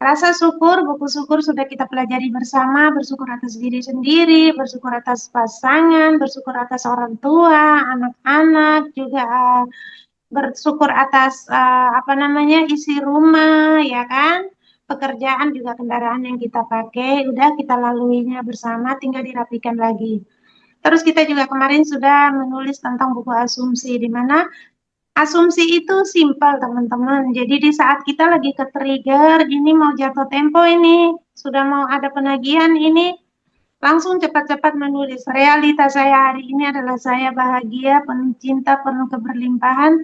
Rasa syukur, buku syukur sudah kita pelajari bersama, bersyukur atas diri sendiri, bersyukur atas pasangan, bersyukur atas orang tua, anak-anak, juga bersyukur atas apa namanya isi rumah, ya kan? Pekerjaan juga kendaraan yang kita pakai, udah kita laluinya bersama, tinggal dirapikan lagi. Terus kita juga kemarin sudah menulis tentang buku asumsi, di mana asumsi itu simpel, teman-teman. Jadi di saat kita lagi ke trigger, ini mau jatuh tempo ini, sudah mau ada penagihan ini, langsung cepat-cepat menulis. Realita saya hari ini adalah saya bahagia, penuh cinta, penuh keberlimpahan.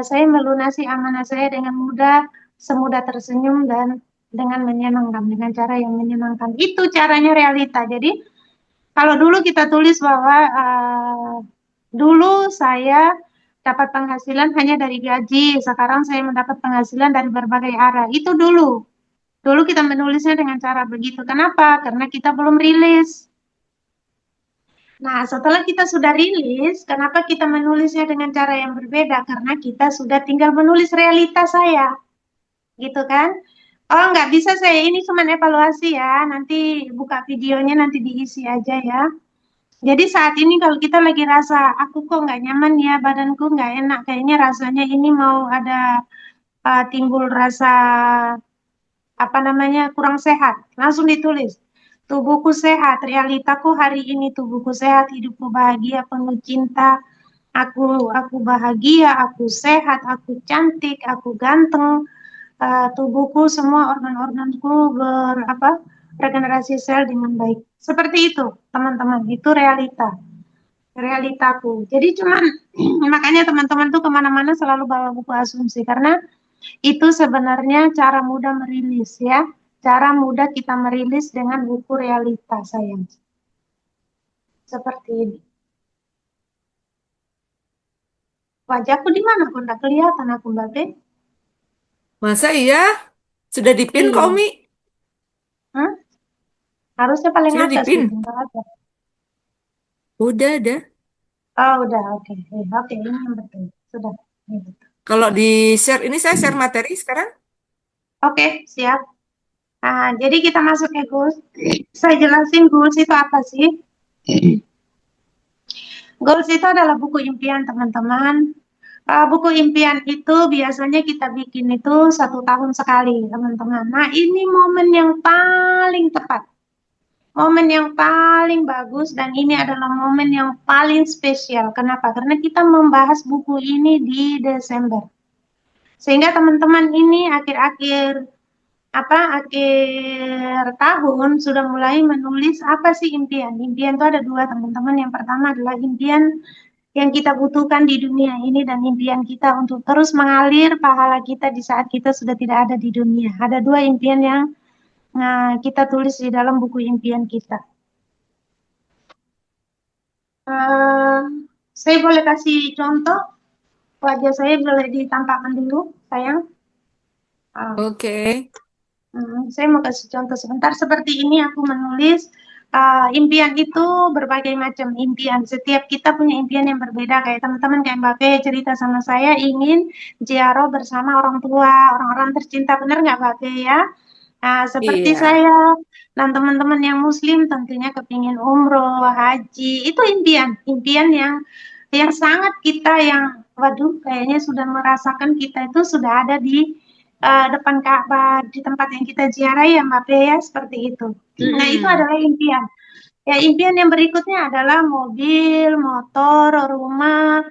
Saya melunasi amanah saya dengan mudah, semudah tersenyum dan dengan menyenangkan, dengan cara yang menyenangkan. Itu caranya realita. Jadi kalau dulu kita tulis bahwa dulu saya dapat penghasilan hanya dari gaji, sekarang saya mendapat penghasilan dari berbagai arah. Itu dulu. Dulu kita menulisnya dengan cara begitu. Kenapa? Karena kita belum rilis. Nah, setelah kita sudah rilis, kenapa kita menulisnya dengan cara yang berbeda? Karena kita sudah tinggal menulis realita saya, gitu kan? Oh, nggak bisa saya ini cuma evaluasi ya. Nanti buka videonya, nanti diisi aja ya. Jadi saat ini kalau kita lagi rasa, aku kok nggak nyaman ya, badanku nggak enak, kayaknya rasanya ini mau ada timbul rasa apa namanya kurang sehat, langsung ditulis. Tubuhku sehat, realitaku hari ini tubuhku sehat, hidupku bahagia, penuh cinta, aku bahagia, aku sehat, aku cantik, aku ganteng, tubuhku semua organ-organku regenerasi sel dengan baik. Seperti itu, teman-teman, itu realitaku. Jadi cuman makanya teman-teman tuh kemana-mana selalu bawa buku asumsi karena itu sebenarnya cara mudah merilis ya. Cara mudah kita merilis dengan buku realita sayang. Seperti ini. Wajahku di mana kok nggak kelihatan aku Mbak Be? Masa iya? Sudah dipin kok, Iya. Mi? Hah? Harusnya paling Sudah atas gitu. dipin? Nggak ada. Udah ada. Oh udah oke. Oke ini yang betul. Sudah. Ini betul. Kalau di share, ini saya share materi sekarang. Oke siap. Jadi kita masuk ke goals. Saya jelasin goals itu apa sih? Goals itu adalah buku impian teman-teman. Buku impian itu biasanya kita bikin itu 1 tahun sekali, teman-teman. Nah, ini momen yang paling tepat, momen yang paling bagus, dan ini adalah momen yang paling spesial. Kenapa? Karena kita membahas buku ini di Desember. Sehingga teman-teman ini akhir tahun sudah mulai menulis apa sih impian. Impian itu ada dua, teman-teman. Yang pertama adalah impian yang kita butuhkan di dunia ini dan impian kita untuk terus mengalir pahala kita di saat kita sudah tidak ada di dunia. Ada dua impian yang kita tulis di dalam buku impian kita. Eh, saya boleh kasih contoh, wajah saya boleh ditampakkan dulu, sayang. Ah, Oke. saya mau kasih contoh sebentar. Seperti ini aku menulis impian itu berbagai macam impian. Setiap kita punya impian yang berbeda. Kayak teman-teman kayak Mbak Be cerita sama saya ingin ziarah bersama orang tua, orang-orang tercinta. Benar nggak Mbak Be ya? Seperti Iya. saya dan teman-teman yang Muslim tentunya kepingin umroh, haji. Itu impian, impian yang sangat kita yang waduh kayaknya sudah merasakan kita itu sudah ada di depan Ka'bah di tempat yang kita ziarahi ya Mbak Be ya seperti itu. Nah itu Mm-mm. adalah impian. Ya impian yang berikutnya adalah mobil, motor, rumah.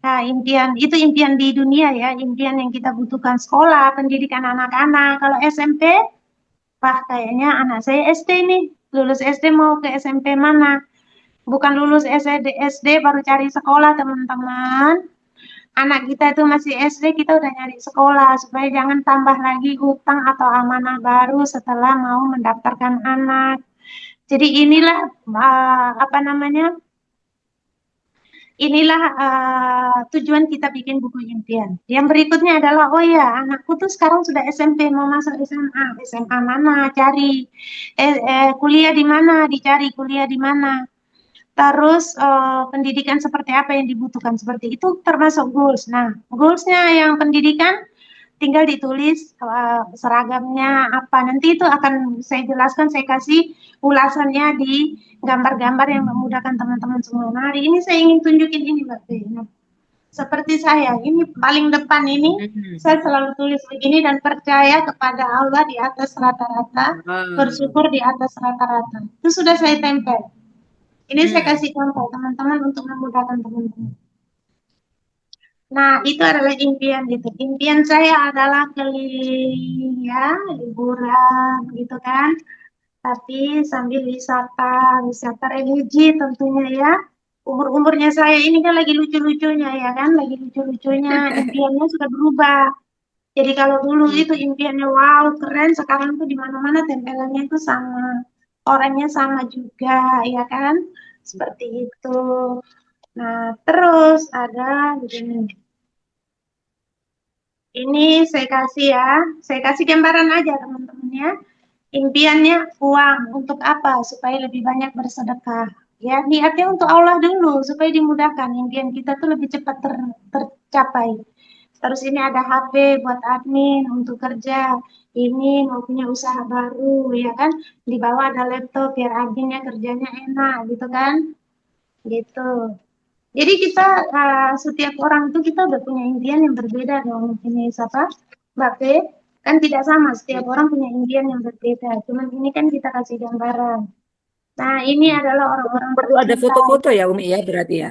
Nah impian itu impian di dunia ya, impian yang kita butuhkan sekolah, pendidikan anak-anak. Kalau SMP, wah kayaknya anak saya SD nih, lulus SD mau ke SMP mana? Bukan lulus SD baru cari sekolah teman-teman. Anak kita itu masih SD, kita udah nyari sekolah supaya jangan tambah lagi hutang atau amanah baru setelah mau mendaftarkan anak. Jadi inilah apa namanya? Inilah tujuan kita bikin buku impian. Yang berikutnya adalah, oh ya, anakku tuh sekarang sudah SMP, mau masuk SMA. SMA mana? Cari. Kuliah di mana? Dicari kuliah di mana. Terus pendidikan seperti apa yang dibutuhkan seperti itu termasuk goals. Nah, goalsnya yang pendidikan tinggal ditulis seragamnya apa. Nanti itu akan saya jelaskan, saya kasih ulasannya di gambar-gambar yang memudahkan teman-teman semua. Nah, hari ini saya ingin tunjukin ini, Mbak Fe. Nah, seperti saya, ini paling depan ini, saya Hmm. selalu tulis begini dan percaya kepada Allah di atas rata-rata, bersyukur Wow. di atas rata-rata. Itu sudah saya tempel. Ini saya Hmm. kasih contoh teman-teman untuk memudahkan teman-teman. Nah, itu adalah impian gitu. Impian saya adalah keliling ya, liburan gitu kan. Tapi sambil wisata, wisata religi tentunya ya. Umur-umurnya saya ini kan lagi lucu-lucunya ya kan, lagi lucu-lucunya. Impiannya sudah berubah. Jadi kalau dulu itu Hmm. impiannya wow, keren, sekarang tuh di mana-mana tempelannya itu sama. Orangnya sama juga, ya kan? Seperti itu. Nah, terus ada begini. Ini saya kasih ya, saya kasih gambaran aja teman-teman ya. Impiannya uang untuk apa? Supaya lebih banyak bersedekah. Ya, niatnya untuk Allah dulu supaya dimudahkan. Impian kita tuh lebih cepat tercapai. Terus ini ada HP buat admin untuk kerja. Ini mau punya usaha baru, ya kan? Di bawah ada laptop biar adminnya kerjanya enak, gitu kan? Gitu. Jadi kita setiap orang itu kita udah punya impian yang berbeda dong. Ini siapa? Mbak P. Kan tidak sama, setiap orang punya impian yang berbeda. Cuman ini kan kita kasih gambaran. Nah, ini adalah orang-orang Perlu ada tercinta. foto-foto ya, Umi ya berarti ya.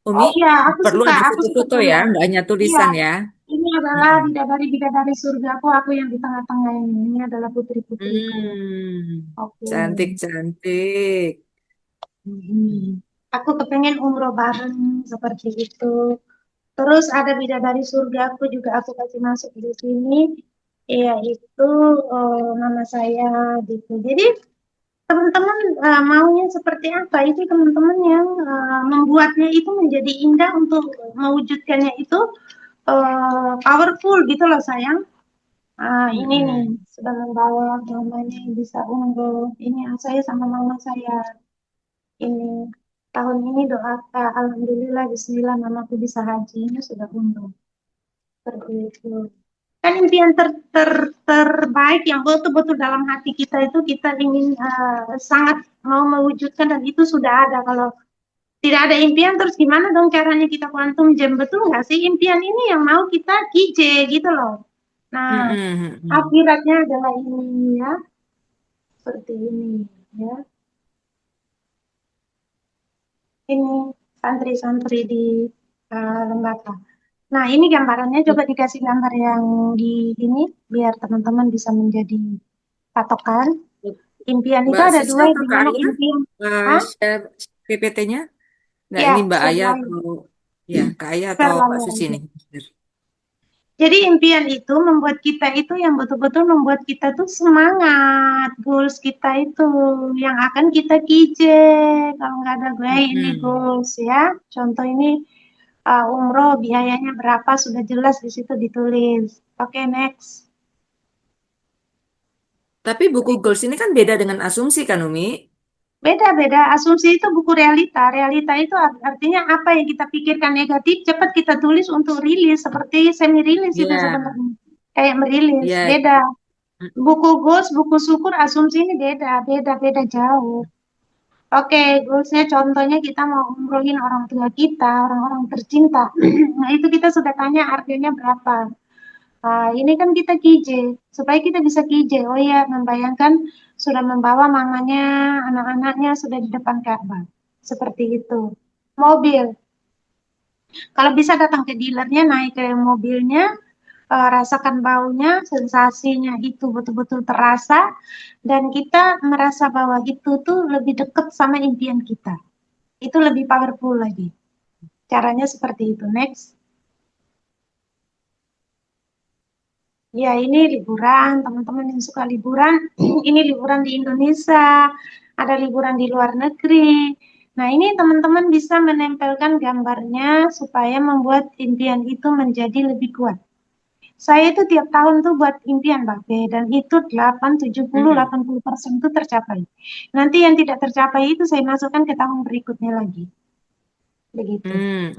Umi, Oh iya, perlu ada aku suka foto-foto ya, banget. nggak hanya Iya, tulisan ya. ini adalah Mm-mm. bidadari-bidadari surgaku, aku yang di tengah-tengah ini. Ini adalah putri-putriku. Oke. Cantik-cantik. Mhm. Aku kepengen umroh bareng seperti itu. Terus ada bidadari surga, aku juga aku kasih masuk di sini, yaitu nama saya gitu. Jadi teman-teman maunya seperti apa? Itu teman-teman yang membuatnya itu menjadi indah untuk mewujudkannya itu powerful gitu loh sayang. Ini nih Mm-mm. sudah membawa namanya bisa umroh. Ini saya sama mama saya. Ini tahun ini doa alhamdulillah bismillah mamaku bisa haji ini sudah umroh. Seperti itu. Kan impian terbaik yang betul-betul dalam hati kita itu kita ingin sangat mau mewujudkan dan itu sudah ada. Kalau tidak ada impian terus gimana dong caranya kita quantum jam betul nggak sih? Impian ini yang mau kita kije gitu loh. Nah, Mm-mm. Mm-mm. akhiratnya adalah ini ya, seperti ini ya. Ini santri-santri di lembaga. Nah, ini gambarannya coba dikasih gambar yang di ini biar teman-teman bisa menjadi patokan. Impian itu Mbak ada Sisha dua, atau di Kak mana Aya, impian? Hah? share PPT-nya? Nggak, Ya, ini Mbak share Aya lain. atau ya Kak Aya atau Share Mbak lain Susi aja. nih? Jadi impian itu membuat kita itu yang betul-betul membuat kita tuh semangat. Goals kita itu yang akan kita kije. Kalau nggak ada gue ini Mm-mm. goals ya. Contoh ini umroh biayanya berapa sudah jelas di situ ditulis. Oke, next. Tapi buku goals ini kan beda dengan asumsi kan, Umi? Beda-beda. Asumsi itu buku realita. Realita itu artinya apa yang kita pikirkan negatif, cepat kita tulis untuk rilis. Seperti semi rilis itu Ya, sebenarnya. Kayak merilis. ya. Beda. Buku goals, buku syukur, asumsi ini beda. Beda-beda jauh. Oke, goalsnya contohnya kita mau umrohin orang tua kita, orang-orang tercinta. Nah, itu kita sudah tanya harganya berapa. Ini kan kita KJ, supaya kita bisa KJ. Oh ya, membayangkan sudah membawa mamanya, anak-anaknya sudah di depan Ka'bah. Seperti itu. Mobil, kalau bisa datang ke dealernya, naik ke mobilnya, rasakan baunya, sensasinya itu betul-betul terasa, dan kita merasa bahwa itu tuh lebih dekat sama impian kita. Itu lebih powerful lagi. Caranya seperti itu. Next. Ya, ini liburan, teman-teman yang suka liburan, ini liburan di Indonesia, ada liburan di luar negeri. Nah, ini teman-teman bisa menempelkan gambarnya supaya membuat impian itu menjadi lebih kuat. Saya itu tiap tahun tuh buat impian, Mbak Be, dan itu 8, 70, Mm-mm. 80% itu tercapai. Nanti yang tidak tercapai itu saya masukkan ke tahun berikutnya lagi. begitu.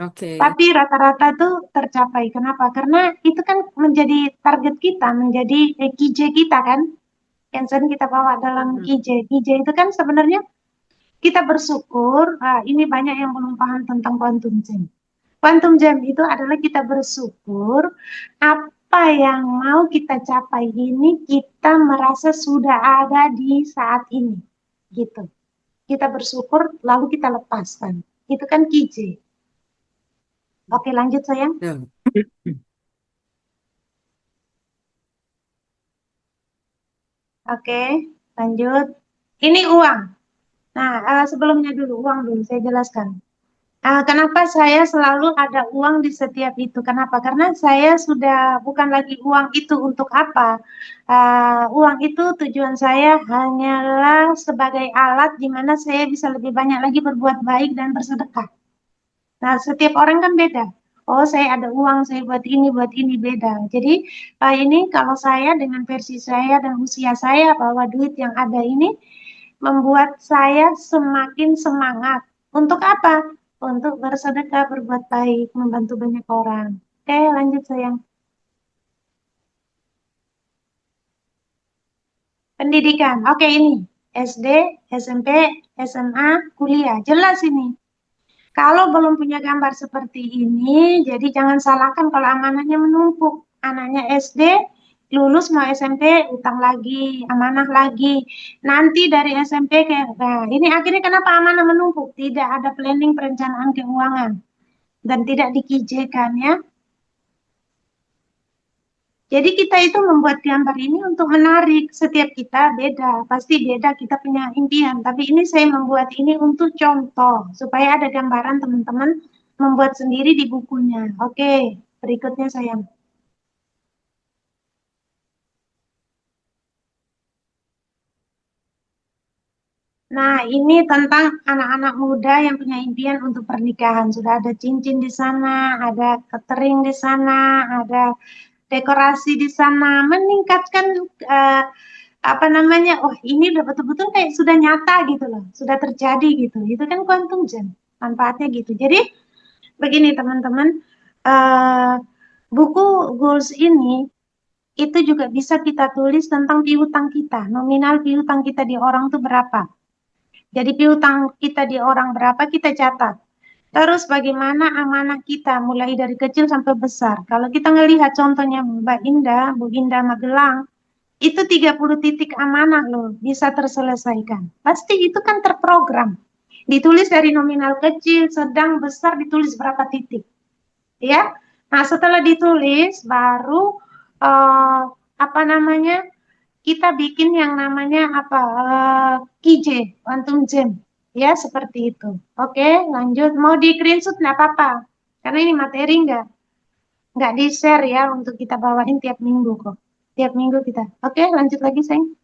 Oke. Tapi rata-rata tuh tercapai. Kenapa? Karena itu kan menjadi target kita, menjadi KJ kita kan, yang sering kita bawa dalam Mhm. KJ. KJ itu kan sebenarnya kita bersyukur. Ini banyak yang belum paham tentang quantum jam. Quantum jam itu adalah kita bersyukur apa yang mau kita capai ini kita merasa sudah ada di saat ini, gitu. Kita bersyukur lalu kita lepaskan. Itu kan KJ. Oke, lanjut sayang. Ya. Oke, lanjut. Ini uang. Nah, sebelumnya dulu, uang dulu, saya jelaskan. Kenapa saya selalu ada uang di setiap itu? Kenapa? Karena saya sudah bukan lagi uang itu untuk apa. Uang itu tujuan saya hanyalah sebagai alat di mana saya bisa lebih banyak lagi berbuat baik dan bersedekah. Nah, setiap orang kan beda. Oh, saya ada uang, saya buat ini beda. Jadi, ini kalau saya dengan versi saya dan usia saya bahwa duit yang ada ini membuat saya semakin semangat. Untuk apa? Untuk bersedekah, berbuat baik, membantu banyak orang. Oke, lanjut sayang. Pendidikan. Oke, ini SD, SMP, SMA, kuliah. Jelas ini. Kalau belum punya gambar seperti ini, jadi jangan salahkan kalau amanahnya menumpuk. Anaknya SD, lulus mau SMP, utang lagi, amanah lagi. Nanti dari SMP ke, nah ini akhirnya kenapa amanah menumpuk? Tidak ada planning perencanaan keuangan dan tidak dikijekan ya. Jadi kita itu membuat gambar ini untuk menarik. Setiap kita beda, pasti beda kita punya impian. Tapi ini saya membuat ini untuk contoh, supaya ada gambaran teman-teman membuat sendiri di bukunya. Oke, berikutnya sayang. Nah, ini tentang anak-anak muda yang punya impian untuk pernikahan. Sudah ada cincin di sana, ada catering di sana, ada dekorasi di sana, meningkatkan eh, apa namanya? Oh, ini udah betul-betul kayak sudah nyata gitu loh, sudah terjadi gitu. Itu kan quantum jam, manfaatnya gitu. Jadi begini teman-teman, eh, buku goals ini itu juga bisa kita tulis tentang piutang kita, nominal piutang kita di orang tuh berapa. Jadi piutang kita di orang berapa kita catat. Terus bagaimana amanah kita mulai dari kecil sampai besar. Kalau kita ngelihat contohnya Mbak Indah, Bu Indah Magelang, itu 30 titik amanah loh bisa terselesaikan. Pasti itu kan terprogram. Ditulis dari nominal kecil, sedang, besar, ditulis berapa titik. Ya. Nah, setelah ditulis baru eh, apa namanya? Kita bikin yang namanya apa? KJ, quantum gem. Ya, seperti itu. Oke, lanjut. Mau di screenshot nggak apa-apa. Karena ini materi nggak di-share ya untuk kita bawain tiap minggu kok. Tiap minggu kita. Oke, lanjut lagi, sayang.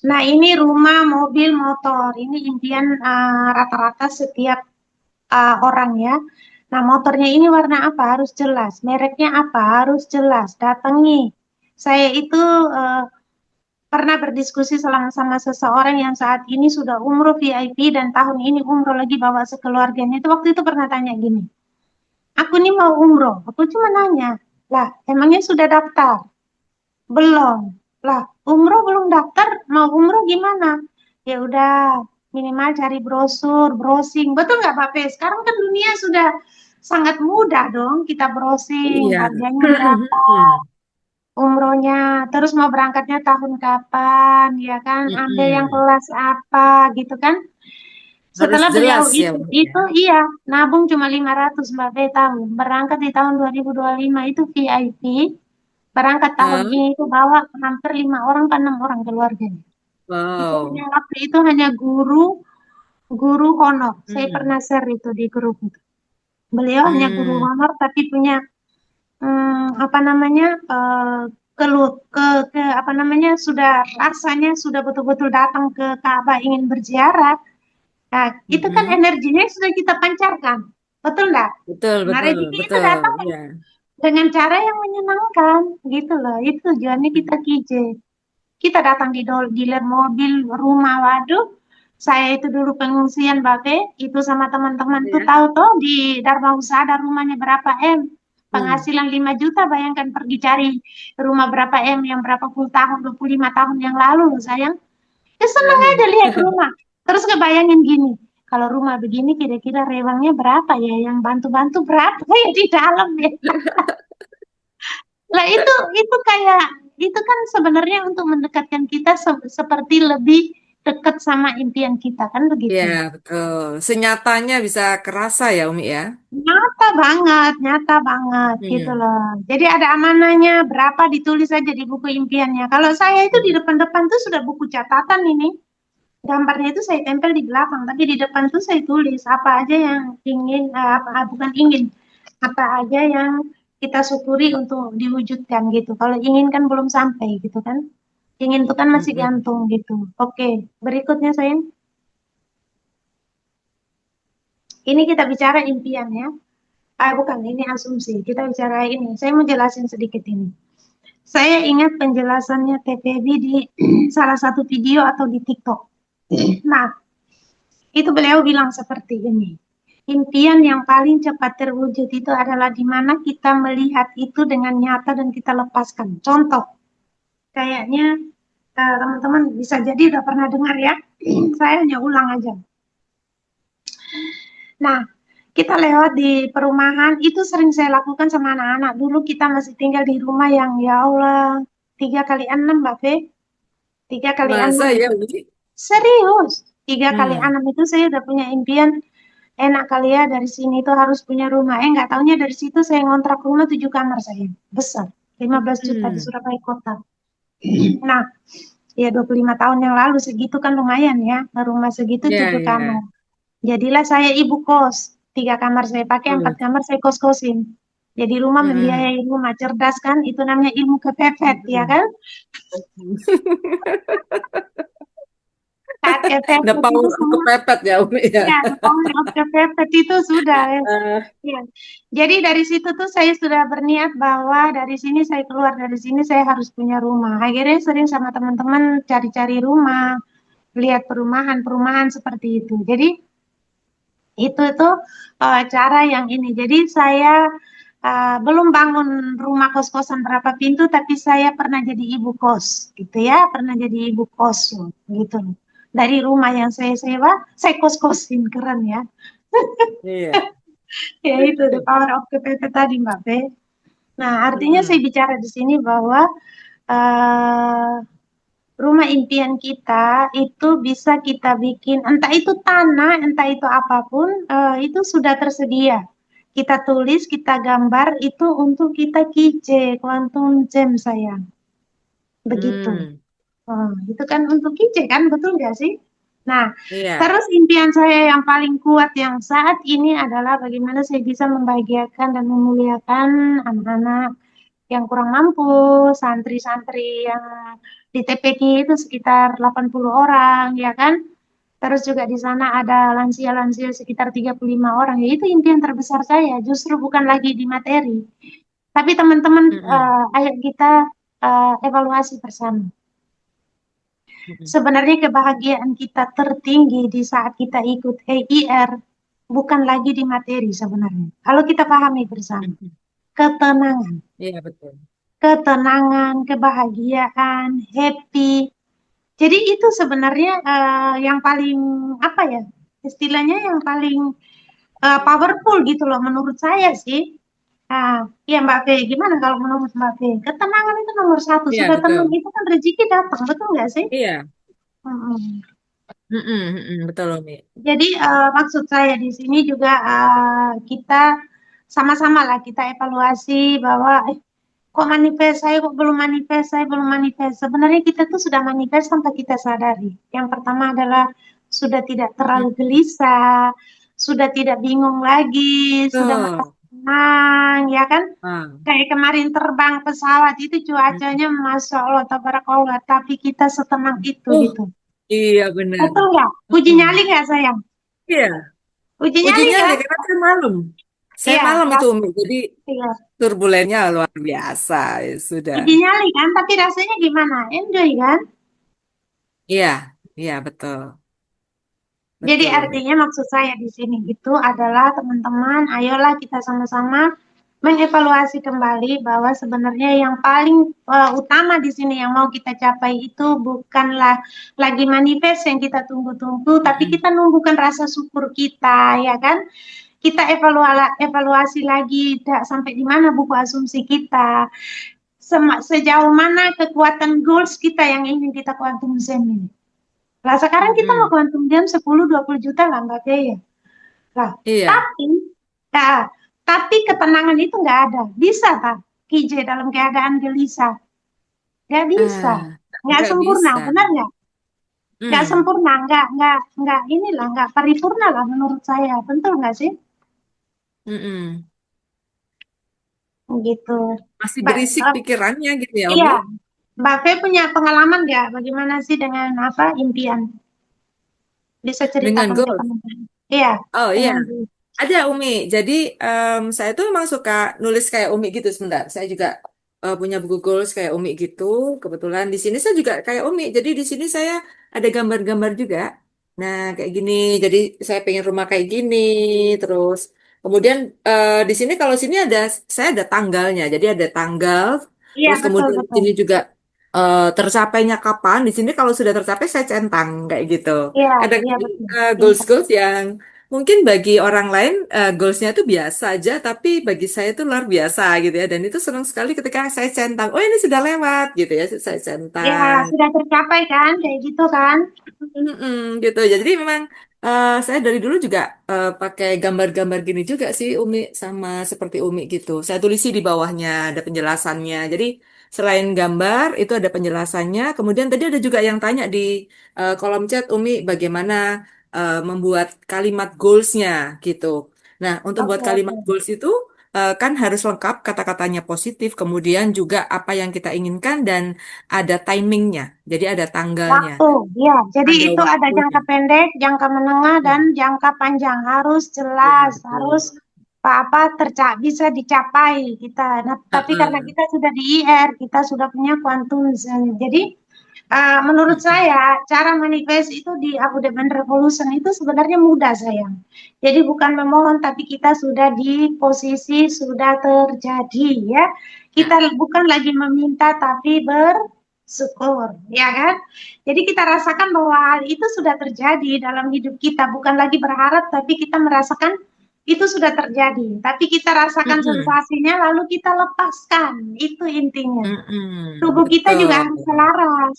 Nah, ini rumah, mobil, motor. Ini impian rata-rata setiap orang ya. Nah, motornya ini warna apa? Harus jelas. Mereknya apa? Harus jelas. Datangi. Saya itu eh, pernah berdiskusi sama seseorang yang saat ini sudah umroh VIP dan tahun ini umroh lagi bawa sekeluarganya. Itu waktu itu pernah tanya gini, aku nih mau umroh. Aku cuma nanya, lah emangnya sudah daftar? Belum. Lah umroh belum daftar, mau umroh gimana? Ya udah minimal cari brosur, browsing. Betul nggak Pak Pe? Sekarang kan dunia sudah sangat mudah dong. Kita browsing, Iya. harganya berapa, umrohnya, terus mau berangkatnya tahun kapan, ya kan? Ambil yang Mm-mm. kelas apa, gitu kan? Harus Setelah beliau jelas ya, Bu, ya. itu iya, nabung cuma 500 Mbak Be tahu. Berangkat di tahun 2025 itu VIP, berangkat tahun Hah? ini itu bawa hampir 5 orang ke 6 orang keluarganya. Itu hanya Wow. waktu itu hanya guru honor. Saya Hmm. pernah share itu di grup itu. Beliau hanya guru Hmm. honor tapi punya apa namanya ke apa namanya sudah rasanya sudah betul-betul datang ke Ka'bah ingin berziarah. Nah, itu kan Mm-mm. energinya sudah kita pancarkan, betul nggak? Betul, Nah, betul, rezeki itu betul. datang Ya. dengan cara yang menyenangkan, gitu loh. Itu tujuannya kita KJ. Kita datang di dealer mobil, rumah, waduh, Saya itu dulu pengungsian Babe, itu sama teman-teman tuh Ya. tahu tuh di Dharma Husada rumahnya berapa M. Hmm. Penghasilan 5 juta, bayangkan pergi cari rumah berapa M yang berapa puluh tahun, 25 tahun yang lalu sayang. Ya seneng aja lihat rumah. Terus kebayangin gini, kalau rumah begini kira-kira rewangnya berapa ya, yang bantu-bantu berapa ya di dalam ya. Lah itu kayak itu kan sebenarnya untuk mendekatkan kita seperti lebih dekat sama impian kita kan Ya, begitu. betul. Senyatanya bisa kerasa ya, Umi ya. Nyata banget gitu Hmm. loh. Jadi ada amanahnya, berapa ditulis aja di buku impiannya. Kalau saya itu di depan-depan tuh sudah buku catatan ini. Gambarnya itu saya tempel di belakang, tapi di depan tuh saya tulis apa aja yang ingin, bukan ingin, apa aja yang kita syukuri untuk diwujudkan gitu. Kalau ingin kan belum sampai gitu kan. Ingin itu kan masih Mm-mm. gantung gitu. Oke, berikutnya sayang. Ini kita bicara impian ya. Bukan, ini asumsi. Kita bicara ini. Saya mau jelasin sedikit ini. Saya ingat penjelasannya TPB di salah satu video atau di TikTok. Nah, itu beliau bilang seperti ini. Impian yang paling cepat terwujud itu adalah di mana kita melihat itu dengan nyata dan kita lepaskan. Contoh, kayaknya teman-teman bisa jadi udah pernah dengar ya. Saya hanya ulang aja. Nah, kita lewat di perumahan, itu sering saya lakukan sama anak-anak. Dulu kita masih tinggal di rumah yang ya Allah, 3 kali 6, Mbak Fe. 3 kali 6. Masa ya, Umi? Serius. tiga kali Hmm. enam itu saya udah punya impian, enak kali ya dari sini tuh harus punya rumah. Nggak taunya dari situ saya ngontrak rumah 7 kamar saya. Besar. 15 juta di Hmm. Surabaya Kota. Nah, ya 25 tahun yang lalu segitu kan lumayan ya. Rumah segitu Ya, 7 kamar. ya. Jadilah saya ibu kos. 3 kamar saya pakai, empat Hmm. kamar saya kos-kosin. Jadi rumah Mm-mm. membiayai rumah cerdas kan, itu namanya ilmu kepepet ya Mm-mm. kan? Saat The kepepet itu power of semua, kepepet ya, Umi ya. ya the power of kepepet itu sudah ya. Eh, Ya. Jadi dari situ tuh saya sudah berniat bahwa dari sini saya keluar, dari sini saya harus punya rumah. Akhirnya sering sama teman-teman cari-cari rumah, lihat perumahan-perumahan seperti itu. Jadi itu tuh cara yang ini. Jadi saya belum bangun rumah kos-kosan berapa pintu, tapi saya pernah jadi ibu kos, gitu ya. Pernah jadi ibu kos, gitu. Dari rumah yang saya sewa, saya kos-kosin, keren ya. iya. Ya itu, the power of KPP tadi, Mbak Be. Nah, artinya saya Mm-mm. bicara di sini bahwa eh, rumah impian kita itu bisa kita bikin, entah itu tanah, entah itu apapun, itu sudah tersedia. Kita tulis, kita gambar, itu untuk kita kije, quantum gem sayang. Begitu. Hmm. Itu kan untuk kije kan, betul nggak sih? Nah, Iya. terus impian saya yang paling kuat yang saat ini adalah bagaimana saya bisa membahagiakan dan memuliakan anak-anak yang kurang mampu, santri-santri yang di TPK itu sekitar 80 orang, ya kan? Terus juga di sana ada lansia-lansia sekitar 35 orang. Ya, itu impian terbesar saya, justru bukan lagi di materi. Tapi teman-teman, Mm-mm. ayo kita evaluasi bersama. Mm-mm. Sebenarnya kebahagiaan kita tertinggi di saat kita ikut EIR bukan lagi di materi sebenarnya. Kalau kita pahami bersama, Mm-mm. ketenangan. Iya, betul. Ketenangan, kebahagiaan, happy. Jadi itu sebenarnya yang paling apa ya? Istilahnya yang paling powerful gitu loh menurut saya sih. Nah, ya Mbak Fe, gimana kalau menurut Mbak Fe? Ketenangan itu nomor satu. Iya, Sudah tenang betul. itu kan rezeki datang, betul nggak sih? Iya. Mm-mm. Mm-mm. Mm-mm. Betul, Umi. Jadi maksud saya di sini juga kita sama-sama lah kita evaluasi bahwa kok manifest saya kok belum manifest, saya belum manifest. Sebenarnya kita tuh sudah manifest tanpa kita sadari. Yang pertama adalah sudah tidak terlalu Mm. gelisah, sudah tidak bingung lagi, sudah merasa Betul. tenang, ya kan? Ah. Kayak kemarin terbang pesawat itu Mm. cuacanya Masya Allah, tabarakallah, tapi kita setenang itu Oh, gitu. iya benar. Betul nggak? Uji Mm. nyali nggak sayang? Iya. Uji nyali Ujinya nih, kan? karena saya malam. Saya Iya, malam itu, ras Umi. Jadi iya. turbulennya luar biasa. Ya, sudah. Uji nyali kan, tapi rasanya gimana? Enjoy kan? Iya, iya betul. Jadi betul Umi. artinya maksud saya di sini itu adalah teman-teman, ayolah kita sama-sama mengevaluasi kembali bahwa sebenarnya yang paling utama di sini yang mau kita capai itu bukanlah lagi manifest yang kita tunggu-tunggu, tapi Mm-mm. kita numbuhkan rasa syukur kita, ya kan? Kita evaluasi lagi sampai di mana buku asumsi kita, sejauh mana kekuatan goals kita yang ingin kita quantum zen ini. Lah sekarang kita mau Mm-mm. quantum jam 10-20 juta lah Mbak Bea. Lah, Iya. tapi ya, tapi ketenangan itu nggak ada. Bisa tak KJ dalam keadaan gelisah? Nggak bisa. Ah, Nggak nggak sempurna, bisa. benar nggak? Nggak Hmm. sempurna, nggak inilah, nggak paripurna lah menurut saya. Betul nggak sih? Mm-mm. Gitu. Masih Mbak, berisik pikirannya gitu ya, iya, Umi? Mbak Fe punya pengalaman nggak? Bagaimana sih dengan apa impian? Bisa Dengan ceritakan ke goals. teman-teman. Iya, Oh iya, dengan ada Umi. Jadi saya tuh memang suka nulis kayak Umi gitu sebentar. Saya juga punya buku goals kayak Umi gitu. Kebetulan di sini saya juga kayak Umi. Jadi di sini saya ada gambar-gambar juga. Nah kayak gini. Jadi saya pengen rumah kayak gini. Terus kemudian di sini kalau sini ada saya ada tanggalnya. Jadi ada tanggal. iya Terus betul kemudian di betul. sini juga tercapainya kapan. Di sini kalau sudah tercapai saya centang kayak gitu. Iya, iya Kadang-kadang betul. Cinta. goals-goals yang mungkin bagi orang lain goalsnya itu biasa aja, tapi bagi saya itu luar biasa gitu ya. Dan itu senang sekali ketika saya centang, oh ini sudah lewat gitu ya, saya Ya, centang. sudah tercapai kan, kayak gitu kan? Mm-mm, gitu. Jadi memang saya dari dulu juga pakai gambar-gambar gini juga sih, Umi sama seperti Umi gitu. Saya tulisi di bawahnya ada penjelasannya. Jadi selain gambar itu ada penjelasannya. Kemudian tadi ada juga yang tanya di kolom chat Umi bagaimana membuat kalimat goalsnya gitu. Nah, untuk buat Oke, kalimat oke. goals itu kan harus lengkap kata-katanya positif, kemudian juga apa yang kita inginkan dan ada timingnya. Jadi ada tanggalnya. Waktu, ya. Jadi Ada itu ada waktunya. jangka pendek, jangka menengah, dan Ya, jangka panjang. Harus ya jelas, harus betul. apa-apa bisa dicapai kita. Nah, tapi karena Heeh. kita sudah di IR, kita sudah punya quantum zen. Jadi menurut Mm-mm. saya cara manifest itu di Abundant Revolution itu sebenarnya mudah sayang. Jadi bukan memohon, tapi kita sudah di posisi sudah terjadi ya. Kita Ya. bukan lagi meminta, tapi bersyukur, ya kan? Jadi kita rasakan bahwa hal itu sudah terjadi dalam hidup kita, bukan lagi berharap, tapi kita merasakan itu sudah terjadi. Tapi kita rasakan Mm-mm. sensasinya, lalu kita lepaskan. Itu intinya. Mm-mm. Tubuh kita juga harus Betul. selaras,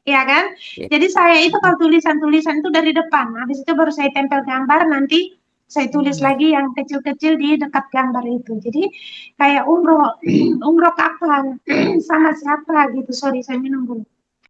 ya kan? Ya. Jadi saya itu Mm-mm. kalau tulisan-tulisan itu dari depan, habis itu baru saya tempel gambar, nanti saya tulis Mm-mm. lagi yang kecil-kecil di dekat gambar itu. Jadi kayak umroh, umroh kapan, sama siapa gitu. Sorry, saya minum dulu.